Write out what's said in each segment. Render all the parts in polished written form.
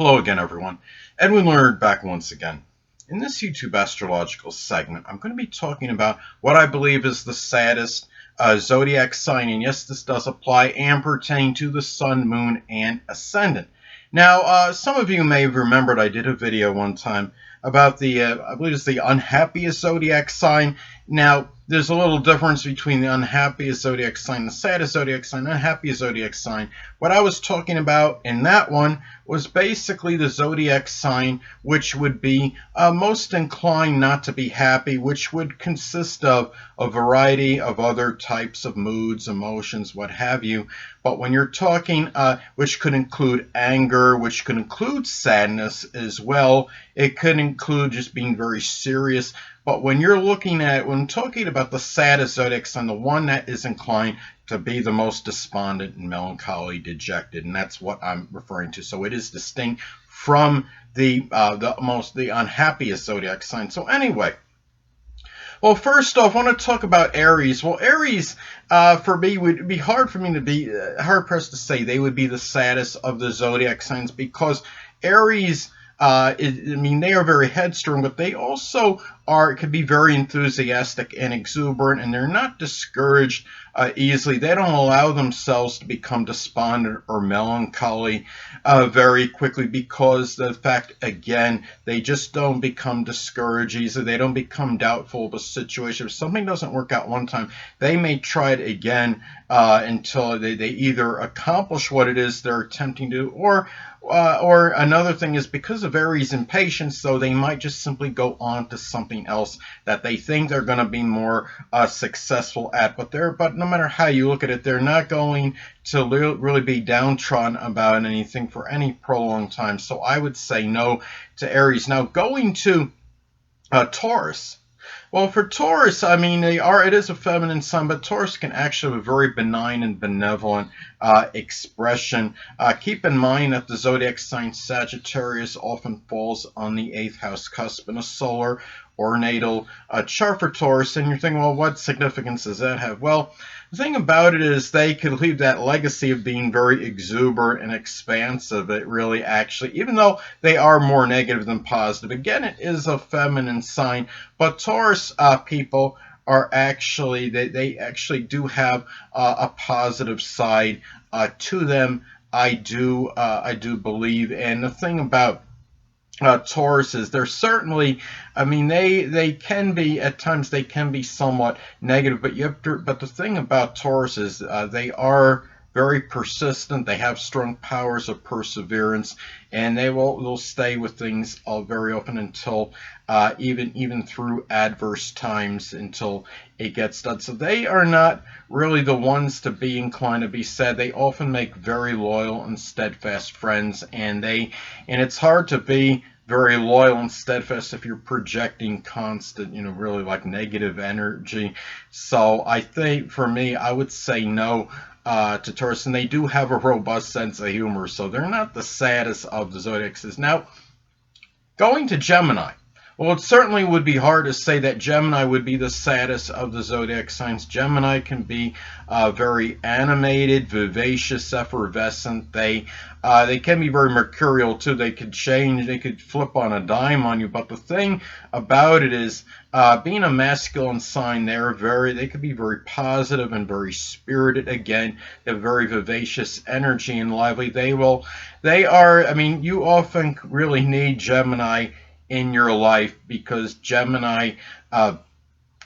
Hello again, everyone. Edwin Learnard back once again. In this YouTube astrological segment, I'm going to be talking about what I believe is the saddest zodiac sign. And yes, this does apply and pertain to the sun, moon, and ascendant. Now, some of you may have remembered I did a video one time about the, I believe it's the unhappiest zodiac sign. Now, there's a little difference between the unhappiest zodiac sign, the saddest zodiac sign, the unhappiest zodiac sign. What I was talking about in that one was basically the zodiac sign which would be most inclined not to be happy, which would consist of a variety of other types of moods, emotions, what have you. But when you're talking, which could include anger, which could include sadness as well, it could include just being very serious. But when you're looking at, when talking about the saddest zodiac sign, the one that is inclined to be the most despondent and melancholy, dejected, and that's what I'm referring to. So it is distinct from the unhappiest zodiac sign. So anyway, well, first off, I want to talk about Aries. Well, Aries, for me, would be hard for me to be hard pressed to say they would be the saddest of the zodiac signs, because Aries, I mean, they are very headstrong, but they also could be very enthusiastic and exuberant, and they're not discouraged easily. They don't allow themselves to become despondent or melancholy very quickly, because the fact, again, they just don't become discouraged easily. They don't become doubtful of a situation. If something doesn't work out one time, they may try it again until they either accomplish what it is they're attempting to, or another thing is, because of Aries' impatience, though, they might just simply go on to something else that they think they're going to be more successful at. But no matter how you look at it, they're not going to really be downtrodden about anything for any prolonged time. So I would say no to Aries. Now, going to Taurus. Well, for Taurus, I mean, it is a feminine sign, but Taurus can actually have a very benign and benevolent expression. Keep in mind that the zodiac sign Sagittarius often falls on the 8th house cusp in a solar or natal chart for Taurus, and you're thinking, well, what significance does that have? Well, the thing about it is they could leave that legacy of being very exuberant and expansive. It really actually, even though they are more negative than positive, again, it is a feminine sign, but Taurus people are actually, they actually do have a positive side to them. I do believe. And the thing about Taurus is they're certainly, I mean, they can be, at times they can be somewhat negative, but but the thing about Taurus is they are very persistent. They have strong powers of perseverance, and they'll stay with things very often until even through adverse times, until it gets done. So they are not really the ones to be inclined to be sad. They often make very loyal and steadfast friends, and it's hard to be very loyal and steadfast if you're projecting constant, really like negative energy. So I think for me, I would say no to Taurus, and they do have a robust sense of humor, so they're not the saddest of the zodiac signs. Now, going to Gemini. Well, it certainly would be hard to say that Gemini would be the saddest of the zodiac signs. Gemini can be very animated, vivacious, effervescent. They can be very mercurial too. They could change, they could flip on a dime on you. But the thing about it is, being a masculine sign, they could be very positive and very spirited. Again, they have very vivacious energy and lively. I mean, you often really need Gemini in your life, because Gemini,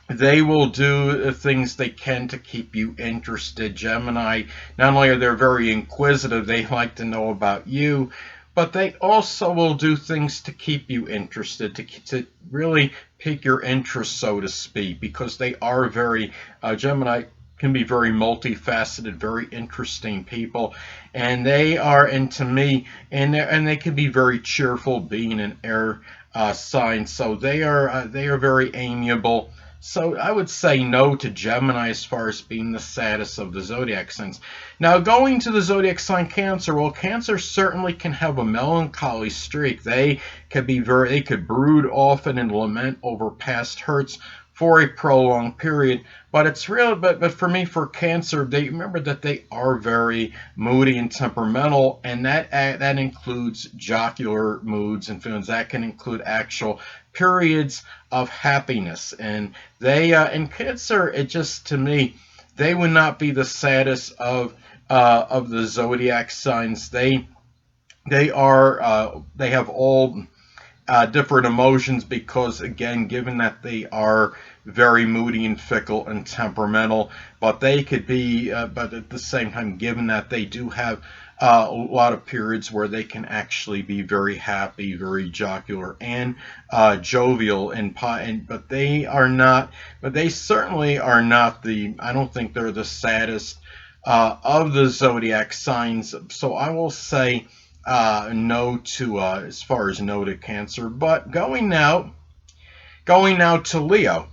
they will do things they can to keep you interested. Gemini, not only are they very inquisitive, they like to know about you, but they also will do things to keep you interested, to really pique your interest, so to speak, because they are very, Gemini can be very multifaceted, very interesting people, and to me, and they can be very cheerful, being an air sign. So they are very amiable. So I would say no to Gemini as far as being the saddest of the zodiac signs. Now, going to the zodiac sign Cancer. Well, Cancer certainly can have a melancholy streak. They could brood often and lament over past hurts. for a prolonged period. But it's real. But for me, for Cancer, they remember that they are very moody and temperamental, and that includes jocular moods and feelings. That can include actual periods of happiness, and they in Cancer, it just to me, they would not be the saddest of the zodiac signs. They have all different emotions because, again, given that they are very moody and fickle and temperamental, but they could be, but at the same time, given that they do have a lot of periods where they can actually be very happy, very jocular, and jovial, but they are not, but they certainly are not I don't think they're the saddest of the zodiac signs. So I will say no to as far as no to Cancer. But going now to Leo.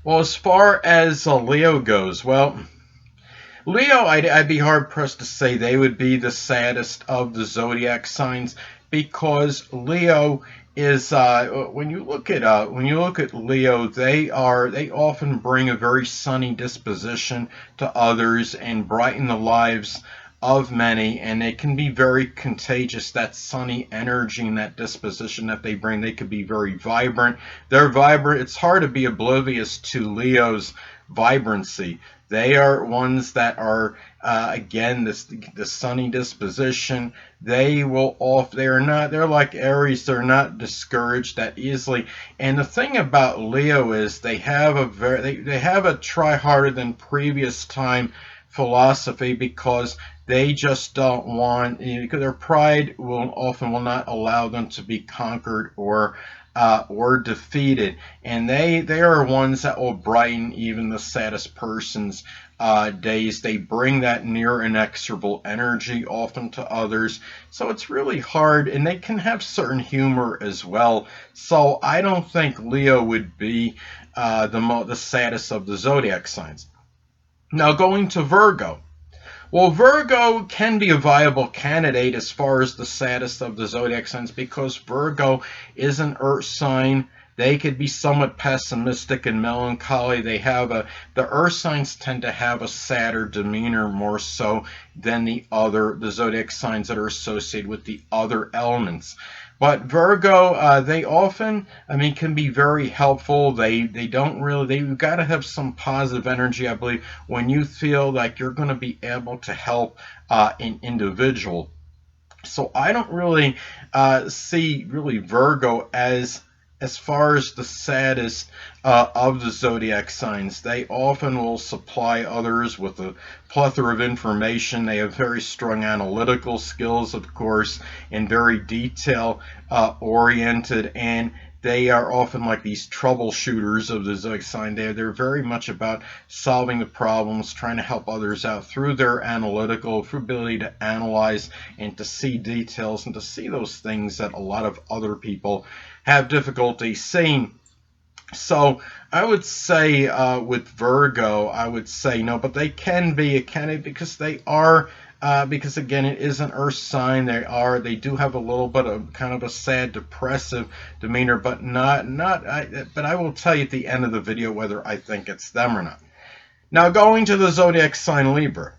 Well, as far as Leo goes, well, Leo, I'd be hard pressed to say they would be the saddest of the zodiac signs, because Leo is when you look at Leo, they often bring a very sunny disposition to others and brighten the lives of many, and it can be very contagious. That sunny energy and that disposition that they bring, they could be very vibrant. They're vibrant. It's hard to be oblivious to Leo's vibrancy. They are ones that are again the sunny disposition. They will off. They are not. They're like Aries. They're not discouraged that easily. And the thing about Leo is they have they have a try harder than previous time philosophy, because they just don't want, because their pride will not allow them to be conquered or defeated, and they are ones that will brighten even the saddest person's days. They bring that near inexorable energy often to others, so it's really hard, and they can have certain humor as well. So I don't think Leo would be the saddest of the zodiac signs. Now going to Virgo. Well, Virgo can be a viable candidate as far as the saddest of the zodiac signs, because Virgo is an earth sign. They could be somewhat pessimistic and melancholy. The earth signs tend to have a sadder demeanor more so than the zodiac signs that are associated with the other elements. But Virgo, they often, can be very helpful. They've got to have some positive energy, I believe, when you feel like you're going to be able to help an individual. So I don't really see Virgo as far as the saddest of the zodiac signs. They often will supply others with a plethora of information. They have very strong analytical skills, of course, and very detail oriented, and they are often like these troubleshooters of the zodiac sign. They're very much about solving the problems, trying to help others out through their analytical, through ability to analyze and to see details and to see those things that a lot of other people have difficulty seeing. So I would say with Virgo, I would say no, but they can be a candidate because they are, because again, it is an earth sign. They do have a little bit of kind of a sad, depressive demeanor, but but I will tell you at the end of the video whether I think it's them or not. Now going to the zodiac sign Libra.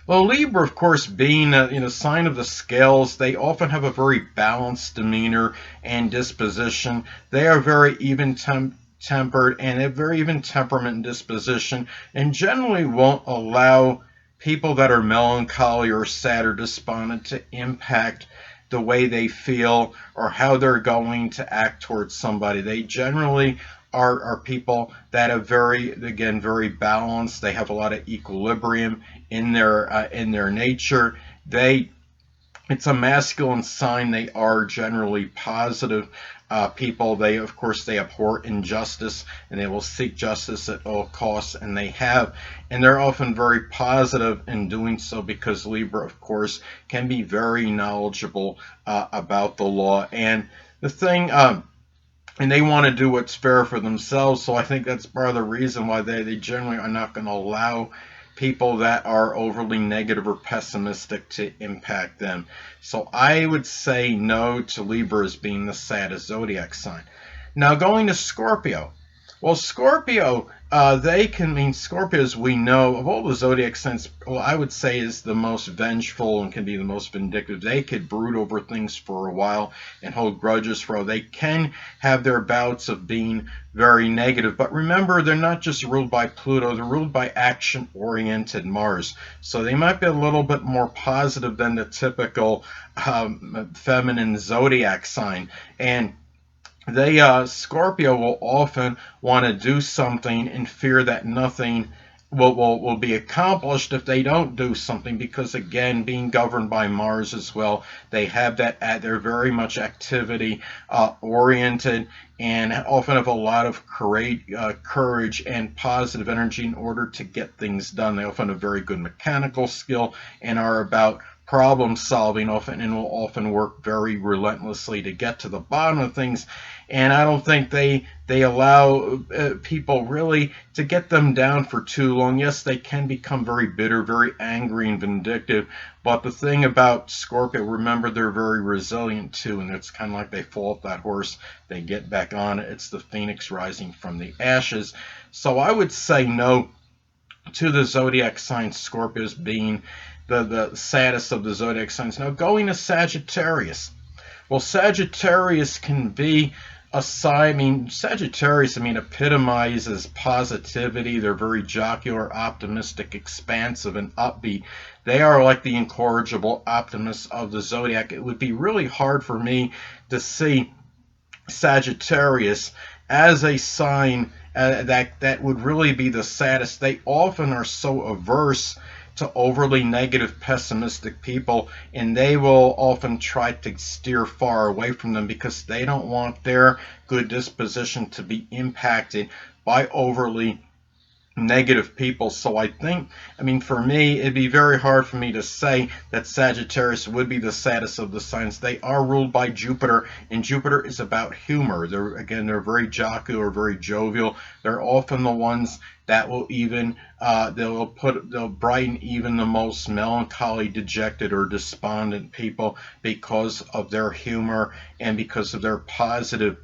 Well, Libra, of course, being a sign of the scales, they often have a very balanced demeanor and disposition. They are very even-tempered and have very even temperament and disposition, and generally won't allow people that are melancholy or sad or despondent to impact the way they feel or how they're going to act towards somebody. They generally are people that are very balanced. They have a lot of equilibrium in their nature. It's a masculine sign. They are generally positive people. They abhor injustice, and they will seek justice at all costs, and they're often very positive in doing so, because Libra, of course, can be very knowledgeable about the law and the thing. And they want to do what's fair for themselves. So I think that's part of the reason why they generally are not going to allow people that are overly negative or pessimistic to impact them. So I would say no to Libra as being the saddest zodiac sign. Now going to Scorpio. Well, Scorpio, they can mean Scorpios, we know, of all the zodiac signs, well, I would say is the most vengeful and can be the most vindictive. They could brood over things for a while and hold grudges for a while. They can have their bouts of being very negative. But remember, they're not just ruled by Pluto, they're ruled by action-oriented Mars. So they might be a little bit more positive than the typical feminine zodiac sign. And they Scorpio will often want to do something in fear that nothing will be accomplished if they don't do something, because again, being governed by Mars as well, they have that they're very much activity oriented, and often have a lot of courage and positive energy in order to get things done. They often have very good mechanical skill and are about problem solving often, and will often work very relentlessly to get to the bottom of things. And I don't think they allow people really to get them down for too long. Yes, they can become very bitter, very angry and vindictive, but the thing about Scorpio, remember, they're very resilient too, and it's kind of like they fall off that horse, they get back on it. It's the phoenix rising from the ashes. So I would say no to the zodiac sign Scorpios being the saddest of the zodiac signs. Now, going to Sagittarius. Well, Sagittarius can be a sign. I mean, Sagittarius, epitomizes positivity. They're very jocular, optimistic, expansive, and upbeat. They are like the incorrigible optimists of the zodiac. It would be really hard for me to see Sagittarius as a sign that would really be the saddest. They often are so averse to overly negative, pessimistic people, and they will often try to steer far away from them because they don't want their good disposition to be impacted by overly negative people. So I think, for me, it'd be very hard for me to say that Sagittarius would be the saddest of the signs. They are ruled by Jupiter, and Jupiter is about humor. They're very jocular, very jovial. They're often the ones that will even they'll brighten even the most melancholy, dejected, or despondent people because of their humor and because of their positive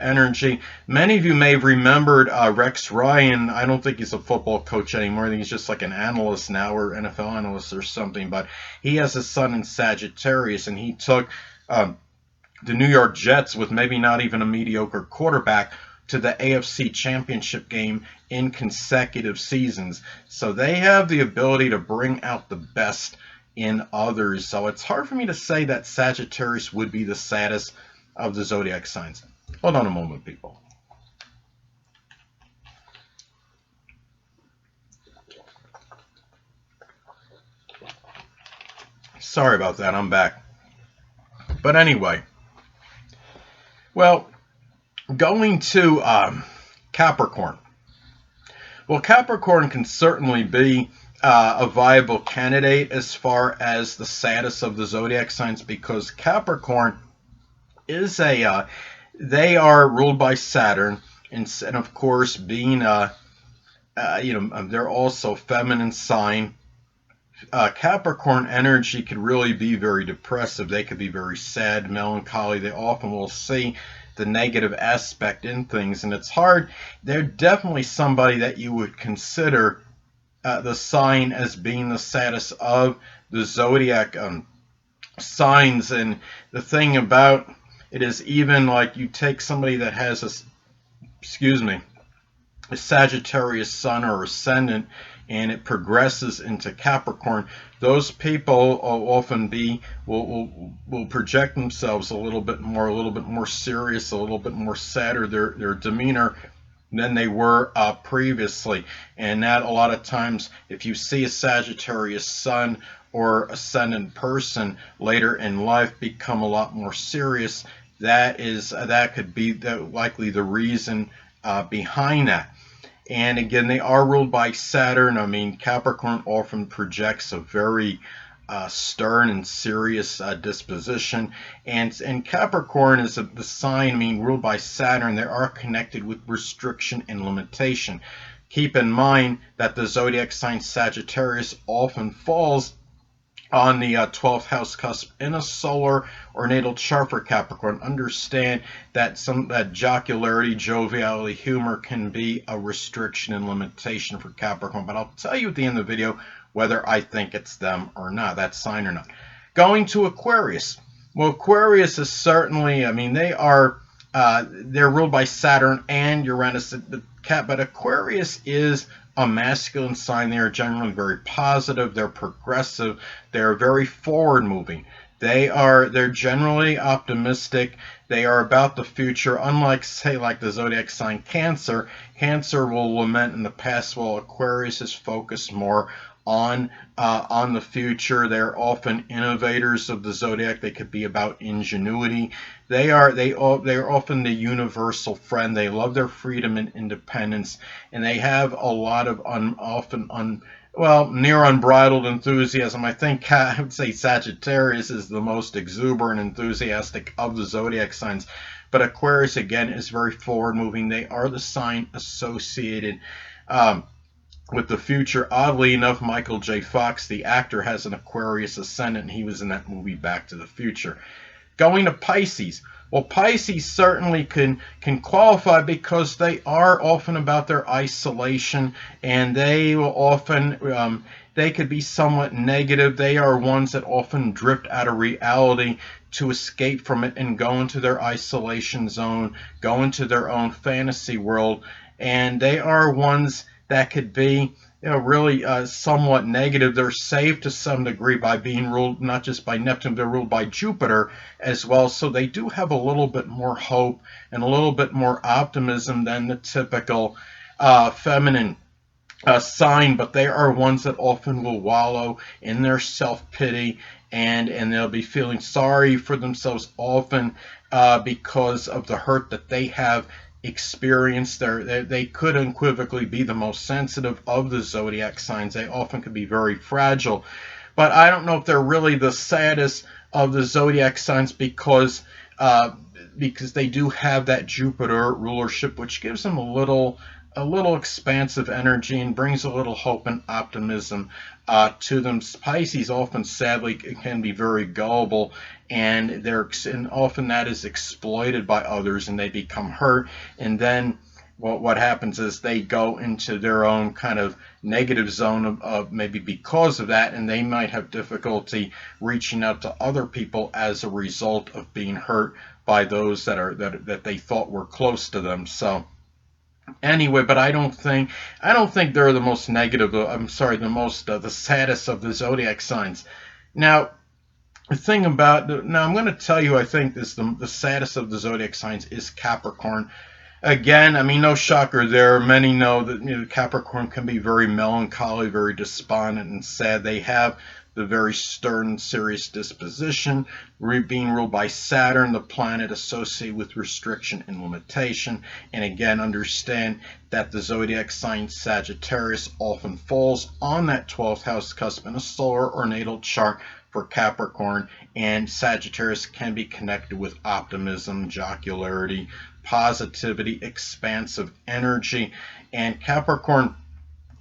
energy. Many of you may have remembered Rex Ryan. I don't think he's a football coach anymore. I think he's just like an analyst now, or NFL analyst or something. But he has a son in Sagittarius, and he took the New York Jets, with maybe not even a mediocre quarterback, to the AFC Championship game in consecutive seasons. So they have the ability to bring out the best in others. So it's hard for me to say that Sagittarius would be the saddest of the zodiac signs. Hold on a moment, people. Sorry about that, I'm back. But anyway, well, going to Capricorn. Well, Capricorn can certainly be a viable candidate as far as the saddest of the zodiac signs, because Capricorn is they are ruled by Saturn, and of course, being they're also feminine sign. Capricorn energy could really be very depressive. They could be very sad, melancholy. They often will see the negative aspect in things, and it's hard. They're definitely somebody that you would consider the sign as being the saddest of the zodiac signs. And the thing about it is, even like you take somebody that has a Sagittarius sun or ascendant, and it progresses into Capricorn, those people will often will project themselves a little bit more serious, a little bit more sadder, their demeanor, than they were previously. And that, a lot of times, if you see a Sagittarius sun or ascendant person later in life become a lot more serious, that could be likely the reason behind that. And again, they are ruled by Saturn. Capricorn often projects a very stern and serious disposition, and Capricorn is the sign, ruled by Saturn. They are connected with restriction and limitation. Keep in mind that the zodiac sign Sagittarius often falls on the 12th house cusp in a solar or natal chart for Capricorn. Understand that that jocularity, joviality, humor can be a restriction and limitation for Capricorn, but I'll tell you at the end of the video whether I think it's them or not, that sign or not. Going to Aquarius. Well, Aquarius is certainly, I mean, they're ruled by Saturn and Uranus, but Aquarius is a masculine sign. They are generally very positive, they're progressive, they're very forward moving. They're generally optimistic. They are about the future. Unlike, say, like the zodiac sign Cancer. Cancer will lament in the past, while Aquarius is focused more on the future. They're often innovators of the zodiac. They could be about ingenuity. They are often the universal friend. They love their freedom and independence, and they have a lot of near unbridled enthusiasm. I think I would say Sagittarius is the most exuberant, enthusiastic of the zodiac signs. But Aquarius, again, is very forward moving. They are the sign associated with the future. Oddly enough, Michael J. Fox, the actor, has an Aquarius ascendant, and he was in that movie Back to the Future. Going to Pisces. Well, Pisces certainly can qualify because they are often about their isolation, and they will often they could be somewhat negative. They are ones that often drift out of reality to escape from it and go into their isolation zone, go into their own fantasy world, and they are ones that could be, really somewhat negative. They're saved to some degree by being ruled not just by Neptune, they're ruled by Jupiter as well. So they do have a little bit more hope and a little bit more optimism than the typical feminine sign, but they are ones that often will wallow in their self-pity, and they'll be feeling sorry for themselves often because of the hurt that they have experienced. They could unequivocally be the most sensitive of the zodiac signs. They often can be very fragile, but I don't know if they're really the saddest of the zodiac signs because they do have that Jupiter rulership, which gives them a little expansive energy and brings a little hope and optimism to them. Pisces often, sadly, can be very gullible, and often that is exploited by others, and they become hurt. And then what happens is they go into their own kind of negative zone of maybe because of that, and they might have difficulty reaching out to other people as a result of being hurt by those that they thought were close to them. So anyway, but I don't think they're the most negative. The saddest of the zodiac signs. Now, I'm going to tell you, I think the saddest of the zodiac signs is Capricorn. Again, I mean, no shocker there. Many know that Capricorn can be very melancholy, very despondent and sad. They have the very stern, serious disposition, being ruled by Saturn, the planet associated with restriction and limitation. And again, understand that the zodiac sign Sagittarius often falls on that 12th house cusp in a solar or natal chart for Capricorn, and Sagittarius can be connected with optimism, jocularity, positivity, expansive energy, and Capricorn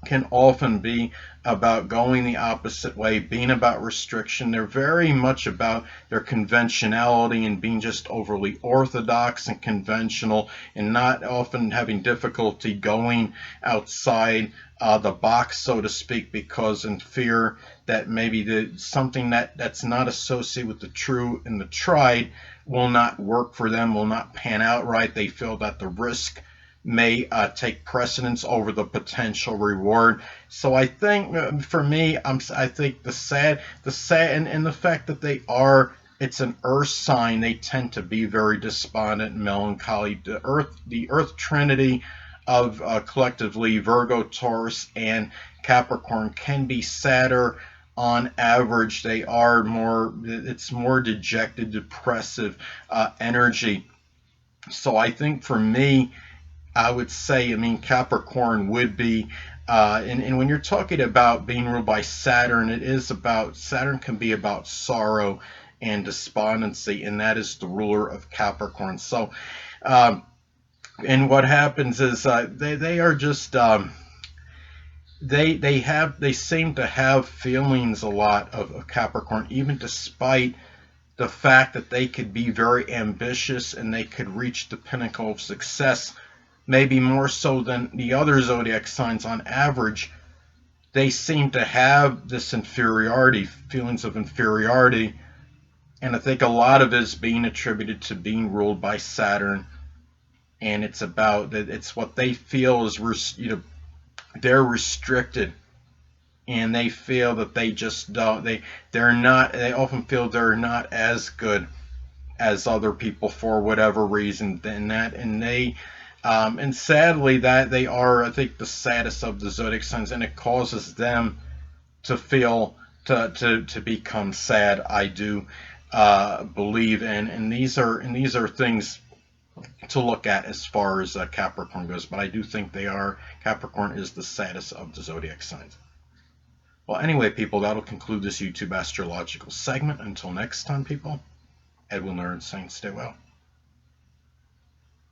can often be about going the opposite way, being about restriction. They're very much about their conventionality and being just overly orthodox and conventional, and not often having difficulty going outside the box, so to speak, because in fear that maybe something that's not associated with the true and the tried will not work for them, will not pan out right. They feel that the risk may take precedence over the potential reward. So I think for me, I think the sad and the fact that it's an earth sign, they tend to be very despondent and melancholy. The earth trinity of collectively Virgo, Taurus, and Capricorn can be sadder on average. It's more dejected, depressive energy. So I think for me, I would say, Capricorn would be, and when you're talking about being ruled by Saturn, Saturn can be about sorrow and despondency, and that is the ruler of Capricorn. So, and what happens is they are just, they seem to have feelings a lot of Capricorn, even despite the fact that they could be very ambitious and they could reach the pinnacle of success, maybe more so than the other zodiac signs on average. They seem to have this inferiority, feelings of inferiority, and I think a lot of it is being attributed to being ruled by Saturn, and it's about that it's what they feel is, they're restricted, and they feel that they just don't they're not, they often feel they're not as good as other people for whatever reason, and sadly that they are, I think, the saddest of the zodiac signs, and it causes them to feel to become sad. I do believe, and these are things to look at as far as Capricorn goes. But I do think Capricorn is the saddest of the zodiac signs. Well, anyway, people, that'll conclude this YouTube astrological segment. Until next time, people, Edwin Learnard saying stay well.